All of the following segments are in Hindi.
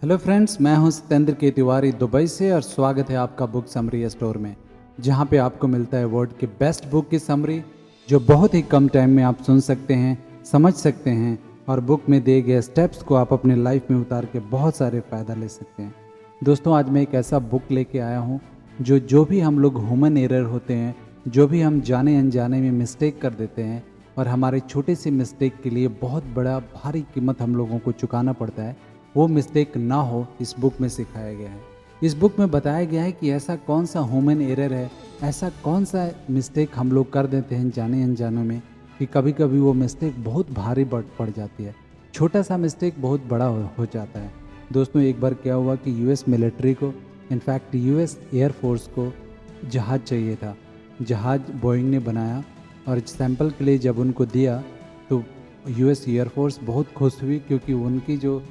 हेलो फ्रेंड्स, मैं हूं सत्येंद्र के तिवारी दुबई से और स्वागत है आपका बुक समरी स्टोर में, जहां पे आपको मिलता है वर्ल्ड की बेस्ट बुक की समरी जो बहुत ही कम टाइम में आप सुन सकते हैं, समझ सकते हैं और बुक में दिए गए स्टेप्स को आप अपने लाइफ में उतार के बहुत सारे फ़ायदा ले सकते हैं। दोस्तों, आज मैं एक ऐसा बुक लेके आया हूं जो भी हम लोग ह्यूमन एरर होते हैं, जो भी हम जाने अनजाने में मिस्टेक कर देते हैं और हमारे छोटे से मिस्टेक के लिए बहुत बड़ा भारी कीमत हम लोगों को चुकाना पड़ता है, वो मिस्टेक ना हो, इस बुक में सिखाया गया है। इस बुक में बताया गया है कि ऐसा कौन सा ह्यूमन एरर है, ऐसा कौन सा मिस्टेक हम लोग कर देते हैं जाने अनजाने में कि कभी कभी वो मिस्टेक बहुत भारी पड़ जाती है। छोटा सा मिस्टेक बहुत बड़ा हो जाता है। दोस्तों, एक बार क्या हुआ कि यूएस मिलिट्री को, इनफैक्ट यूएस एयरफोर्स को जहाज़ चाहिए था। जहाज़ बोइंग ने बनाया और सैंपल के लिए जब उनको दिया तो यूएस एयरफोर्स बहुत खुश हुई, क्योंकि उनकी जो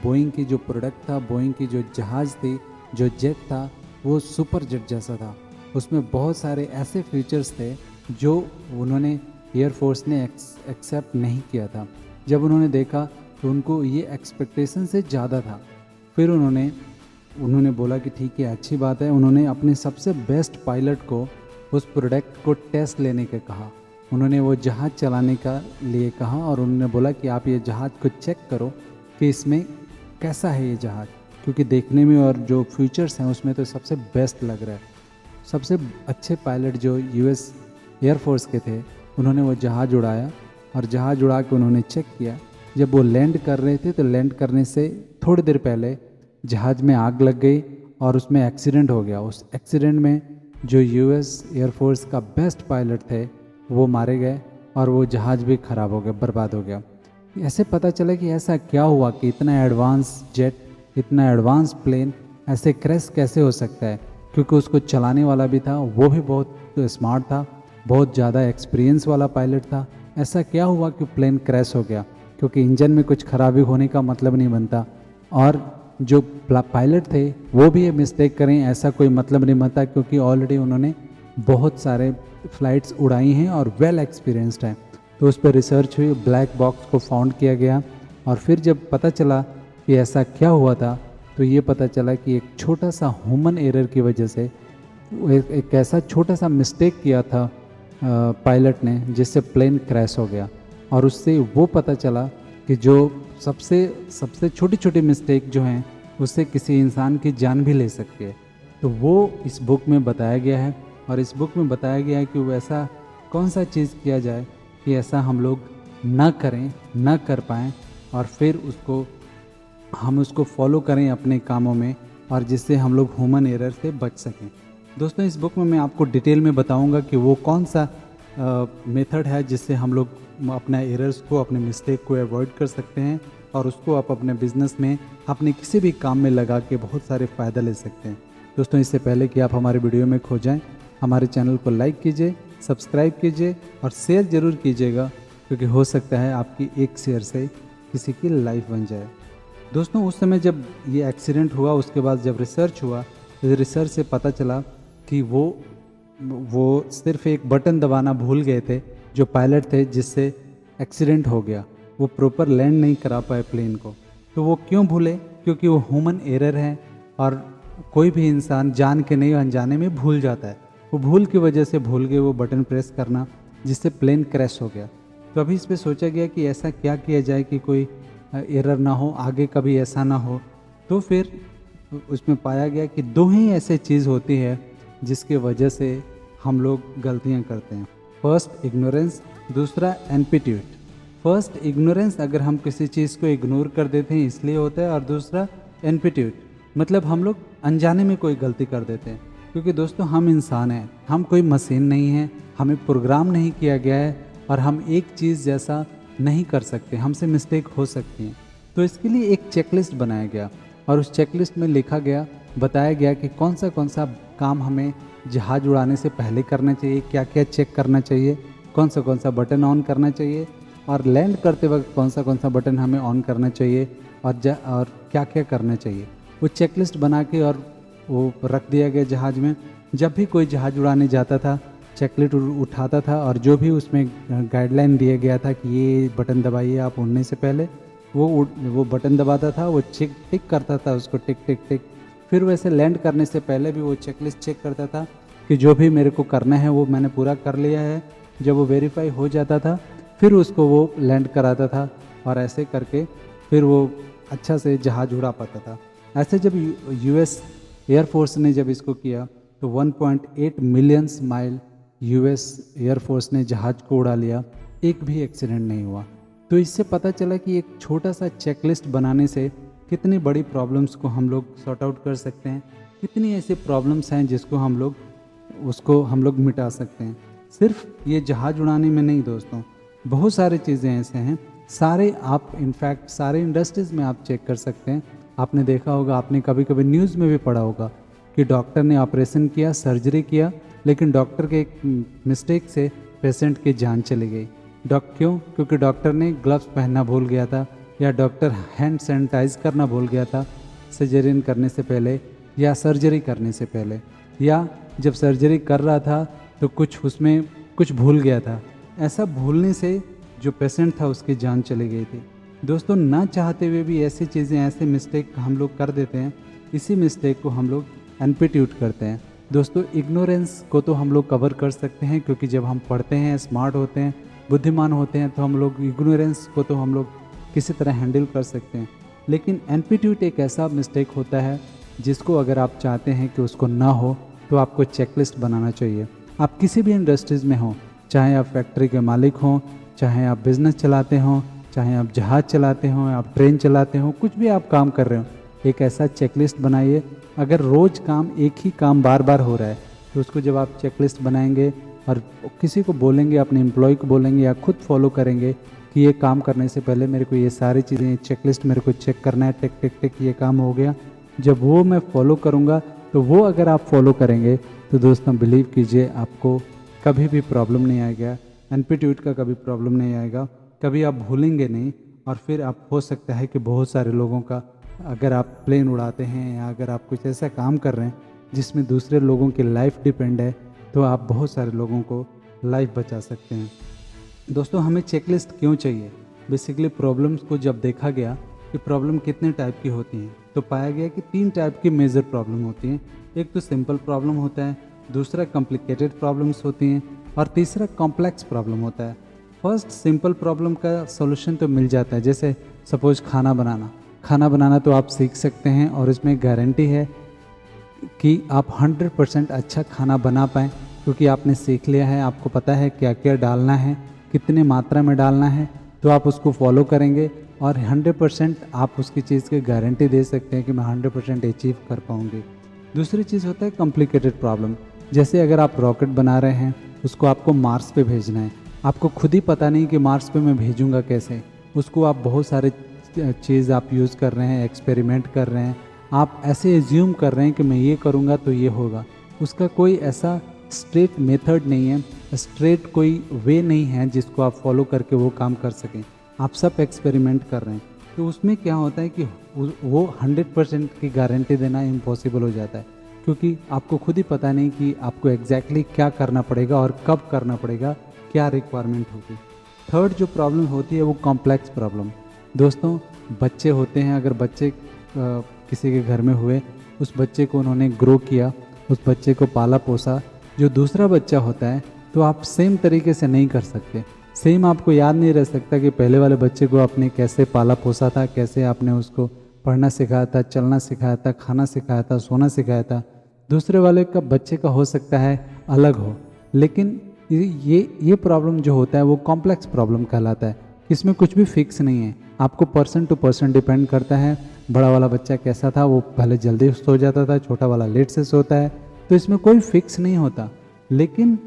बोइंग की जो प्रोडक्ट था, बोइंग की जो जहाज़ थी, जो जेट था, वो सुपर जेट जैसा था। उसमें बहुत सारे ऐसे फीचर्स थे जो उन्होंने एयरफोर्स ने एक्सेप्ट नहीं किया था। जब उन्होंने देखा तो उनको ये एक्सपेक्टेशन से ज़्यादा था। फिर उन्होंने बोला कि ठीक है, अच्छी बात है। उन्होंने अपने सबसे बेस्ट पायलट को उस प्रोडक्ट को टेस्ट लेने का कहा। उन्होंने वो जहाज़ चलाने का लिए कहा और उन्होंने बोला कि आप ये जहाज़ को चेक करो कि इसमें कैसा है ये जहाज़, क्योंकि देखने में और जो फीचर्स हैं उसमें तो सबसे बेस्ट लग रहा है। सबसे अच्छे पायलट जो यूएस एयरफोर्स के थे, उन्होंने वो जहाज़ उड़ाया और जहाज़ उड़ा के उन्होंने चेक किया। जब वो लैंड कर रहे थे तो लैंड करने से थोड़ी देर पहले जहाज़ में आग लग गई और उसमें एक्सीडेंट हो गया। उस एक्सीडेंट में जो यूएस एयरफोर्स का बेस्ट पायलट थे वो मारे गए और वो जहाज़ भी ख़राब हो गया, बर्बाद हो गया। ऐसे पता चला कि ऐसा क्या हुआ कि इतना एडवांस जेट, इतना एडवांस प्लेन ऐसे क्रैश कैसे हो सकता है, क्योंकि उसको चलाने वाला भी था, वो भी बहुत स्मार्ट था, बहुत ज़्यादा एक्सपीरियंस वाला पायलट था। ऐसा क्या हुआ कि प्लेन क्रैश हो गया, क्योंकि इंजन में कुछ खराबी होने का मतलब नहीं बनता। और जो पायलट थे वो भी ये मिस्टेक करें ऐसा कोई मतलब नहीं बनता, क्योंकि ऑलरेडी उन्होंने बहुत सारे फ्लाइट्स उड़ाई हैं और वेल एक्सपीरियंस्ड हैं। तो उस पर रिसर्च हुई, ब्लैक बॉक्स को फाउंड किया गया और फिर जब पता चला कि ऐसा क्या हुआ था तो ये पता चला कि एक छोटा सा ह्यूमन एरर की वजह से एक ऐसा छोटा सा मिस्टेक किया था पायलट ने, जिससे प्लेन क्रैश हो गया। और उससे वो पता चला कि जो सबसे छोटी छोटी मिस्टेक जो हैं उससे किसी इंसान की जान भी ले सकती है। तो वो इस बुक में बताया गया है और इस बुक में बताया गया है कि वो ऐसा कौन सा चीज़ किया जाए कि ऐसा हम लोग न करें, न कर पाएँ और फिर हम उसको फॉलो करें अपने कामों में, और जिससे हम लोग ह्यूमन एरर से बच सकें। दोस्तों, इस बुक में मैं आपको डिटेल में बताऊंगा कि वो कौन सा मेथड है जिससे हम लोग अपना एरर्स को, अपने मिस्टेक को अवॉइड कर सकते हैं और उसको आप अपने बिजनेस में, अपने किसी भी काम में लगा के बहुत सारे फ़ायदा ले सकते हैं। दोस्तों, इससे पहले कि आप हमारे वीडियो में खो जाएं, हमारे चैनल को लाइक कीजिए, सब्सक्राइब कीजिए और शेयर ज़रूर कीजिएगा, क्योंकि हो सकता है आपकी एक शेयर से किसी की लाइफ बन जाए। दोस्तों, उस समय जब ये एक्सीडेंट हुआ, उसके बाद जब रिसर्च हुआ तो रिसर्च से पता चला कि वो सिर्फ एक बटन दबाना भूल गए थे जो पायलट थे, जिससे एक्सीडेंट हो गया। वो प्रॉपर लैंड नहीं करा पाए प्लेन को। तो वो क्यों भूले? क्योंकि वो ह्यूमन एरर है और कोई भी इंसान जान के नहीं, अनजाने में भूल जाता है। वो भूल की वजह से भूल गए वो बटन प्रेस करना, जिससे प्लेन क्रैश हो गया। तो अभी इस पर सोचा गया कि ऐसा क्या किया जाए कि कोई एरर ना हो, आगे कभी ऐसा ना हो। तो फिर उसमें पाया गया कि दो ही ऐसे चीज़ होती है जिसके वजह से हम लोग गलतियां करते हैं। फर्स्ट इग्नोरेंस, दूसरा एम्पिट्यूड। फर्स्ट इग्नोरेंस, अगर हम किसी चीज़ को इग्नोर कर देते हैं इसलिए होता है, और दूसरा एम्पिट्यूड, मतलब हम लोग अनजाने में कोई गलती कर देते हैं। क्योंकि दोस्तों, हम इंसान हैं, हम कोई मशीन नहीं है, हमें प्रोग्राम नहीं किया गया है और हम एक चीज़ जैसा नहीं कर सकते, हमसे मिस्टेक हो सकती है। तो इसके लिए एक चेकलिस्ट बनाया गया और उस चेकलिस्ट में लिखा गया, बताया गया कि कौन सा काम हमें जहाज़ उड़ाने से पहले करना चाहिए, क्या क्या चेक करना चाहिए, कौन सा बटन ऑन करना चाहिए और लैंड करते वक्त कौन सा बटन हमें ऑन करना चाहिए और क्या क्या करना चाहिए। वो चेकलिस्ट बना के और वो रख दिया गया जहाज़ में। जब भी कोई जहाज़ उड़ाने जाता था, चेकलिस्ट उठाता था और जो भी उसमें गाइडलाइन दिया गया था कि ये बटन दबाइए आप उड़ने से पहले, वो बटन दबाता था, वो टिक टिक करता था उसको, टिक टिक टिक। फिर वैसे लैंड करने से पहले भी वो चेकलिस्ट चेक करता था कि जो भी मेरे को करना है वो मैंने पूरा कर लिया है। जब वो वेरीफाई हो जाता था फिर उसको वो लैंड कराता था, और ऐसे करके फिर वो अच्छा से जहाज़ उड़ा पाता था। ऐसे जब यूएस एयरफोर्स ने जब इसको किया तो 1.8 मिलियंस माइल यूएस एयरफोर्स ने जहाज़ को उड़ा लिया, एक भी एक्सीडेंट नहीं हुआ। तो इससे पता चला कि एक छोटा सा चेकलिस्ट बनाने से कितनी बड़ी प्रॉब्लम्स को हम लोग सॉर्ट आउट कर सकते हैं, कितनी ऐसी प्रॉब्लम्स हैं जिसको हम लोग मिटा सकते हैं। सिर्फ ये जहाज़ उड़ाने में नहीं दोस्तों, बहुत सारी चीज़ें ऐसे हैं, सारे आप इनफैक्ट सारे इंडस्ट्रीज़ में आप चेक कर सकते हैं। आपने देखा होगा, आपने कभी कभी न्यूज़ में भी पढ़ा होगा कि डॉक्टर ने ऑपरेशन किया, सर्जरी किया, लेकिन डॉक्टर के एक मिस्टेक से पेशेंट की जान चली गई। क्यों? क्योंकि डॉक्टर ने ग्लव्स पहनना भूल गया था, या डॉक्टर हैंड सैनिटाइज करना भूल गया था सर्जरी करने से पहले या सर्जरी करने से पहले, या जब सर्जरी कर रहा था तो उसमें कुछ भूल गया था। ऐसा भूलने से जो पेशेंट था उसकी जान चली गई थी। दोस्तों, ना चाहते हुए भी ऐसी चीज़ें, ऐसे मिस्टेक हम लोग कर देते हैं। इसी मिस्टेक को हम लोग एनपिट्यूट करते हैं। दोस्तों, इग्नोरेंस को तो हम लोग कवर कर सकते हैं, क्योंकि जब हम पढ़ते हैं, स्मार्ट होते हैं, बुद्धिमान होते हैं, तो हम लोग इग्नोरेंस को तो हम लोग किसी तरह हैंडल कर सकते हैं। लेकिन एनपिट्यूट एक ऐसा मिस्टेक होता है जिसको अगर आप चाहते हैं कि उसको ना हो तो आपको चेकलिस्ट बनाना चाहिए। आप किसी भी इंडस्ट्रीज़ में हो, चाहे आप फैक्ट्री के मालिक हों, चाहे आप बिज़नेस चलाते हों, चाहे आप जहाज़ चलाते हों, आप ट्रेन चलाते हों, कुछ भी आप काम कर रहे हो, एक ऐसा चेकलिस्ट बनाइए। अगर रोज़ एक ही काम बार बार हो रहा है तो उसको जब आप चेकलिस्ट बनाएंगे और किसी को बोलेंगे, अपने एम्प्लॉय को बोलेंगे या खुद फॉलो करेंगे कि ये काम करने से पहले मेरे को ये सारी चीज़ें, चेकलिस्ट मेरे को चेक करना है, टिक टिक टिक, ये काम हो गया। जब वो मैं फॉलो करूँगा तो वो अगर आप फॉलो करेंगे तो दोस्तों बिलीव कीजिए, आपको कभी भी प्रॉब्लम नहीं आएगा, एनपिट्यूट का कभी प्रॉब्लम नहीं आएगा, कभी आप भूलेंगे नहीं। और फिर आप, हो सकता है कि बहुत सारे लोगों का, अगर आप प्लेन उड़ाते हैं या अगर आप कुछ ऐसा काम कर रहे हैं जिसमें दूसरे लोगों की लाइफ डिपेंड है, तो आप बहुत सारे लोगों को लाइफ बचा सकते हैं। दोस्तों, हमें चेकलिस्ट क्यों चाहिए? बेसिकली प्रॉब्लम्स को जब देखा गया कि प्रॉब्लम कितने टाइप की होती हैं, तो पाया गया कि 3 टाइप की मेजर प्रॉब्लम होती हैं। एक तो सिंपल प्रॉब्लम होता है, दूसरा कॉम्प्लिकेटेड प्रॉब्लम्स होती हैं, और तीसरा कॉम्प्लेक्स प्रॉब्लम होता है। फर्स्ट सिंपल प्रॉब्लम का सॉल्यूशन तो मिल जाता है, जैसे सपोज खाना बनाना तो आप सीख सकते हैं, और इसमें गारंटी है कि आप 100% अच्छा खाना बना पाएँ, क्योंकि आपने सीख लिया है, आपको पता है क्या क्या डालना है, कितने मात्रा में डालना है, तो आप उसको फॉलो करेंगे और 100% आप उसकी चीज़ की गारंटी दे सकते हैं कि मैं 100% अचीव कर पाऊँगी। दूसरी चीज़ होता है कॉम्प्लिकेटेड प्रॉब्लम, जैसे अगर आप रॉकेट बना रहे हैं, उसको आपको मार्स पे भेजना है, आपको खुद ही पता नहीं कि मार्स पे मैं भेजूँगा कैसे, उसको आप बहुत सारे चीज़ आप यूज़ कर रहे हैं, एक्सपेरिमेंट कर रहे हैं, आप ऐसे एज्यूम कर रहे हैं कि मैं ये करूँगा तो ये होगा, उसका कोई ऐसा स्ट्रेट मेथड नहीं है, स्ट्रेट कोई वे नहीं है जिसको आप फॉलो करके वो काम कर सकें। आप सब एक्सपेरिमेंट कर रहे हैं, तो उसमें क्या होता है कि वो 100% की गारंटी देना इम्पॉसिबल हो जाता है, क्योंकि आपको खुद ही पता नहीं कि आपको एग्जैक्टली क्या करना पड़ेगा और कब करना पड़ेगा, क्या रिक्वायरमेंट होगी। थर्ड जो प्रॉब्लम होती है वो कॉम्प्लेक्स प्रॉब्लम। दोस्तों, बच्चे होते हैं, अगर बच्चे किसी के घर में हुए, उस बच्चे को उन्होंने ग्रो किया, उस बच्चे को पाला पोसा, जो दूसरा बच्चा होता है तो आप सेम तरीके से नहीं कर सकते। सेम आपको याद नहीं रह सकता कि पहले वाले बच्चे को आपने कैसे पाला पोसा था, कैसे आपने उसको पढ़ना सिखाया था, चलना सिखाया था, खाना सिखाया था, सोना सिखाया था। दूसरे वाले का बच्चे का हो सकता है अलग हो, लेकिन ये प्रॉब्लम जो होता है वो कॉम्प्लेक्स प्रॉब्लम कहलाता है। इसमें कुछ भी फिक्स नहीं है, आपको पर्सन टू पर्सन डिपेंड करता है। बड़ा वाला बच्चा कैसा था, वो पहले जल्दी सो जाता था, छोटा वाला लेट से सोता है, तो इसमें कोई फिक्स नहीं होता। लेकिन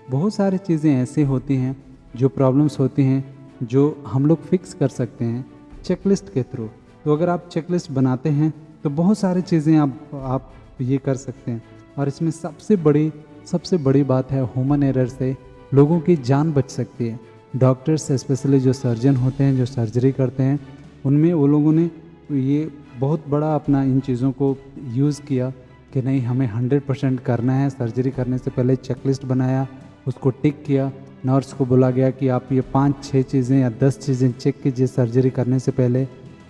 बहुत सारी चीज़ें ऐसी होती हैं, जो प्रॉब्लम्स होती हैं, जो हम लोग फिक्स कर सकते हैं चेकलिस्ट के थ्रू। तो अगर आप चेकलिस्ट बनाते हैं तो बहुत सारी चीज़ें आप ये कर सकते हैं। और इसमें सबसे बड़ी बात है, ह्यूमन एरर से लोगों की जान बच सकती है। डॉक्टर्स स्पेशली जो सर्जन होते हैं, जो सर्जरी करते हैं, उनमें वो लोगों ने ये बहुत बड़ा अपना इन चीज़ों को यूज़ किया कि नहीं, हमें 100% करना है। सर्जरी करने से पहले चेकलिस्ट बनाया, उसको टिक किया, नर्स को बोला गया कि आप ये 5-6 चीज़ें या 10 चीज़ें चेक कीजिए सर्जरी करने से पहले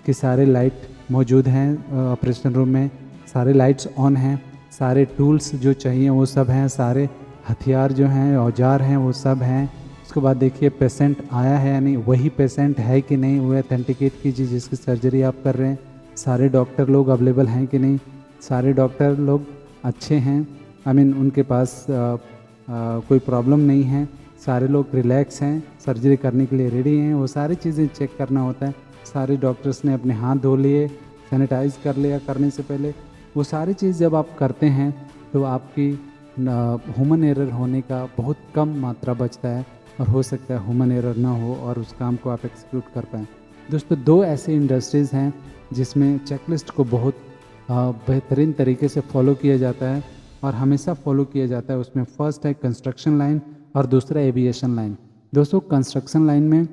कि सारे लाइट मौजूद हैं ऑपरेशन रूम में, सारे लाइट्स ऑन हैं, सारे टूल्स जो चाहिए वो सब हैं, सारे हथियार जो हैं औजार हैं वो सब हैं। उसके बाद देखिए पेशेंट आया है या नहीं, वही पेशेंट है कि नहीं, वो अथेंटिकेट कीजिए जिसकी सर्जरी आप कर रहे हैं। सारे डॉक्टर लोग अवेलेबल हैं कि नहीं, सारे डॉक्टर लोग अच्छे हैं, उनके पास कोई प्रॉब्लम नहीं है, सारे लोग रिलैक्स हैं, सर्जरी करने के लिए रेडी हैं। वो सारी चीज़ें चेक करना होता है। सारे डॉक्टर्स ने अपने हाथ धो लिए, सैनिटाइज कर लिया करने से पहले। वो सारी चीज़ जब आप करते हैं तो आपकी ह्यूमन एरर होने का बहुत कम मात्रा बचता है और हो सकता है ह्यूमन एरर ना हो और उस काम को आप एक्सिक्यूट कर पाएँ। दोस्तों 2 ऐसी इंडस्ट्रीज़ हैं जिसमें चेकलिस्ट को बहुत बेहतरीन तरीके से फॉलो किया जाता है और हमेशा फॉलो किया जाता है। उसमें फर्स्ट है कंस्ट्रक्शन लाइन और दूसरा एविएशन लाइन। दोस्तों कंस्ट्रक्शन लाइन में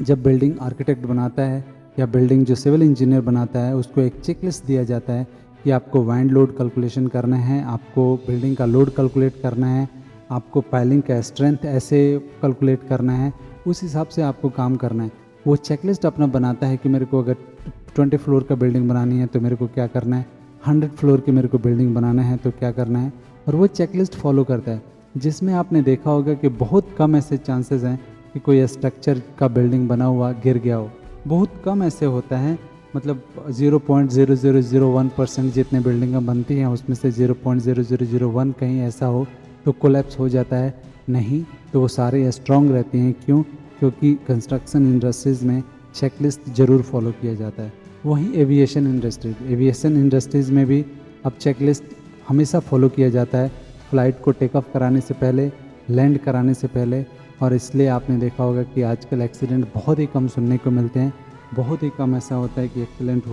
जब बिल्डिंग आर्किटेक्ट बनाता है या बिल्डिंग जो सिविल इंजीनियर बनाता है उसको एक चेकलिस्ट दिया जाता है कि आपको वाइंड लोड कैलकुलेशन करना है, आपको बिल्डिंग का लोड कैलकुलेट करना है, आपको पाइलिंग का स्ट्रेंथ ऐसे कैलकुलेट करना है, उस हिसाब से आपको काम करना है। वो चेकलिस्ट अपना बनाता है कि मेरे को अगर 20 फ्लोर का बिल्डिंग बनानी है तो मेरे को क्या करना है, 100 फ्लोर की मेरे को बिल्डिंग बनाना है तो क्या करना है, और वो चेकलिस्ट फॉलो करता है। जिसमें आपने देखा होगा कि बहुत कम ऐसे चांसेस हैं कि कोई स्ट्रक्चर का बिल्डिंग बना हुआ गिर गया हो, बहुत कम ऐसे होता है। मतलब 0.0001% जितने बिल्डिंगें बनती हैं उसमें से 0.0001 कहीं ऐसा हो तो कोलैप्स हो जाता है, नहीं तो वो सारे स्ट्रॉन्ग रहती हैं। क्यों? क्योंकि कंस्ट्रक्शन इंडस्ट्रीज़ में चेकलिस्ट ज़रूर फॉलो किया जाता है। वहीं एविएशन इंडस्ट्रीज़ में भी अब चेकलिस्ट हमेशा फॉलो किया जाता है, फ़्लाइट को टेक ऑफ कराने से पहले, लैंड कराने से पहले। और इसलिए आपने देखा होगा कि आजकल एक्सीडेंट बहुत ही कम सुनने को मिलते हैं, बहुत ही कम ऐसा होता है कि एक्सीडेंट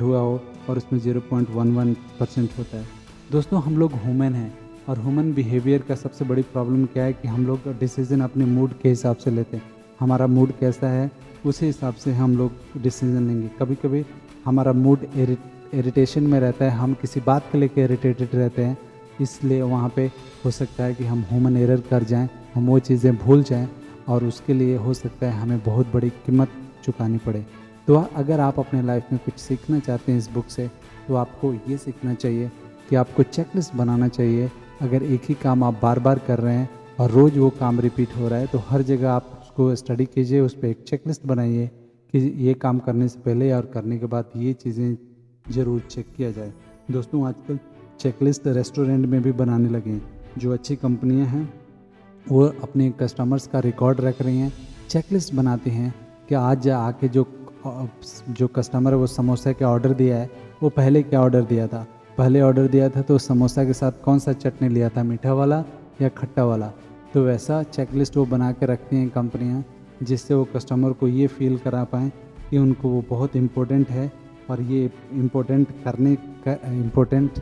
हुआ हो और उसमें 0.11% होता है। दोस्तों हम लोग ह्यूमन हैं और ह्यूमन बिहेवियर का सबसे बड़ी प्रॉब्लम क्या है कि हम लोग डिसीज़न अपने मूड के हिसाब से लेते हैं। हमारा मूड कैसा है उसी हिसाब से हम लोग डिसीज़न लेंगे। कभी कभी हमारा मूड इरिटेशन में रहता है, हम किसी बात को लेकर इरिटेटेड रहते हैं, इसलिए वहाँ पे हो सकता है कि हम ह्यूमन एरर कर जाएं, हम वो चीज़ें भूल जाएं और उसके लिए हो सकता है हमें बहुत बड़ी कीमत चुकानी पड़े। तो अगर आप अपने लाइफ में कुछ सीखना चाहते हैं इस बुक से तो आपको ये सीखना चाहिए कि आपको चेकलिस्ट बनाना चाहिए। अगर एक ही काम आप बार बार कर रहे हैं और रोज़ वो काम रिपीट हो रहा है तो हर जगह आप उसको स्टडी कीजिए, उस पर एक चेकलिस्ट बनाइए कि ये काम करने से पहले और करने के बाद ये चीज़ें ज़रूर चेक किया जाए। दोस्तों आजकल चेकलिस्ट रेस्टोरेंट में भी बनाने लगे हैं। जो अच्छी कंपनियां हैं वो अपने कस्टमर्स का रिकॉर्ड रख रही हैं, चेकलिस्ट बनाती हैं कि आज आके जो कस्टमर है वो समोसा का ऑर्डर दिया है, वो पहले क्या ऑर्डर दिया था, पहले ऑर्डर दिया था तो समोसा के साथ कौन सा चटनी लिया था, मीठा वाला या खट्टा वाला। तो वैसा चेकलिस्ट वो बना के रखती हैं कंपनियां, जिससे वो कस्टमर को ये फील करा पाएँ कि उनको वो बहुत इम्पोर्टेंट है और ये इम्पोर्टेंट करने का इम्पोर्टेंट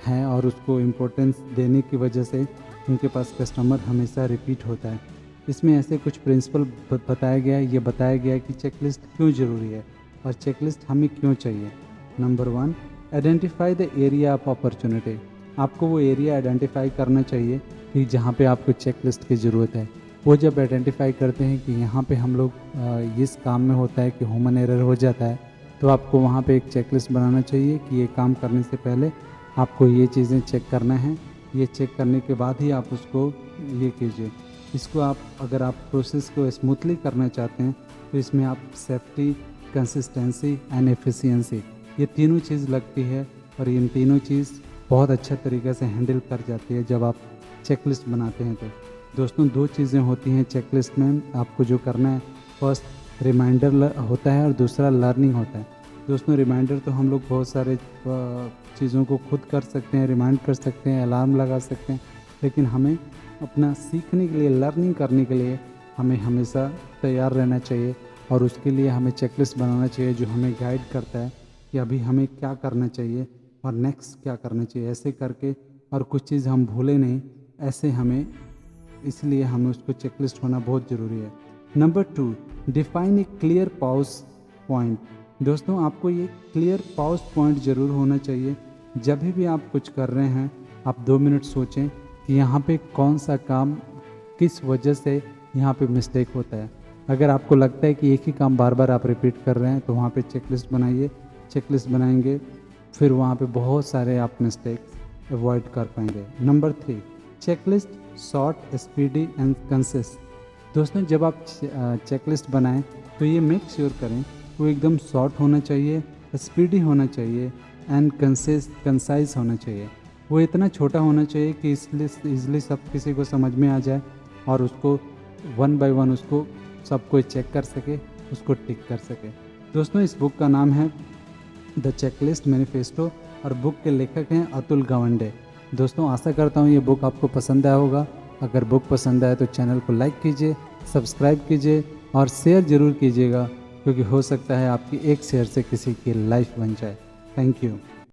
है और उसको इम्पोर्टेंस देने की वजह से उनके पास कस्टमर हमेशा रिपीट होता है। इसमें ऐसे कुछ प्रिंसिपल बताया गया है, ये बताया गया है कि चेकलिस्ट क्यों ज़रूरी है और चेकलिस्ट हमें क्यों चाहिए। Number 1, identify the area of opportunity. आपको वो एरिया आइडेंटिफाई करना चाहिए कि जहाँ पे आपको चेकलिस्ट की ज़रूरत है। वो जब आइडेंटिफाई करते हैं कि यहाँ पे हम लोग इस काम में होता है कि ह्यूमन एरर हो जाता है, तो आपको वहाँ पे एक चेकलिस्ट बनाना चाहिए कि ये काम करने से पहले आपको ये चीज़ें चेक करना है, ये चेक करने के बाद ही आप उसको ये कीजिए। इसको आप अगर आप प्रोसेस को स्मूथली करना चाहते हैं तो इसमें आप सेफ्टी, कंसिस्टेंसी एंड एफिशिएंसी, ये तीनों चीज़ लगती है और इन तीनों चीज़ बहुत अच्छा तरीके से हैंडल कर जाती है जब आप चेकलिस्ट बनाते हैं। तो दोस्तों 2 चीज़ें होती हैं चेकलिस्ट में, आपको जो करना है फर्स्ट रिमाइंडर होता है और दूसरा लर्निंग होता है। दोस्तों रिमाइंडर तो हम लोग बहुत सारे चीज़ों को खुद कर सकते हैं, रिमाइंड कर सकते हैं, अलार्म लगा सकते हैं, लेकिन हमें अपना सीखने के लिए, लर्निंग करने के लिए हमें हमेशा तैयार रहना चाहिए और उसके लिए हमें चेकलिस्ट बनाना चाहिए जो हमें गाइड करता है कि अभी हमें क्या करना चाहिए और नेक्स्ट क्या करना चाहिए। ऐसे करके और कुछ चीज़ हम भूले नहीं, ऐसे हमें, इसलिए हमें उसको चेकलिस्ट होना बहुत ज़रूरी है। Number 2, define a clear pause point. दोस्तों आपको ये क्लियर पॉज पॉइंट ज़रूर होना चाहिए। जब भी आप कुछ कर रहे हैं आप 2 मिनट सोचें कि यहाँ पे कौन सा काम किस वजह से यहाँ पे मिस्टेक होता है। अगर आपको लगता है कि एक ही काम बार बार आप रिपीट कर रहे हैं तो वहाँ पे चेकलिस्ट बनाइए। चेकलिस्ट बनाएंगे फिर वहाँ पे बहुत सारे आप मिस्टेक्स अवॉइड कर पाएंगे। Number 3, checklist short, speedy and concise. दोस्तों जब आप चेकलिस्ट बनाएं तो ये मेक श्योर करें वो एकदम शॉर्ट होना चाहिए, स्पीडी होना चाहिए एंड कंसाइज होना चाहिए। वो इतना छोटा होना चाहिए कि इसलिए ईज़िली सब किसी को समझ में आ जाए और उसको वन बाय वन उसको सब कोई चेक कर सके, उसको टिक कर सके। दोस्तों इस बुक का नाम है द चेकलिस्ट मैनिफेस्टो और बुक के लेखक हैं अतुल गवंडे। दोस्तों आशा करता हूँ ये बुक आपको पसंद आया होगा। अगर बुक पसंद आए तो चैनल को लाइक कीजिए, सब्सक्राइब कीजिए और शेयर ज़रूर कीजिएगा, क्योंकि हो सकता है आपकी एक शेयर से किसी की लाइफ बन जाए। Thank you.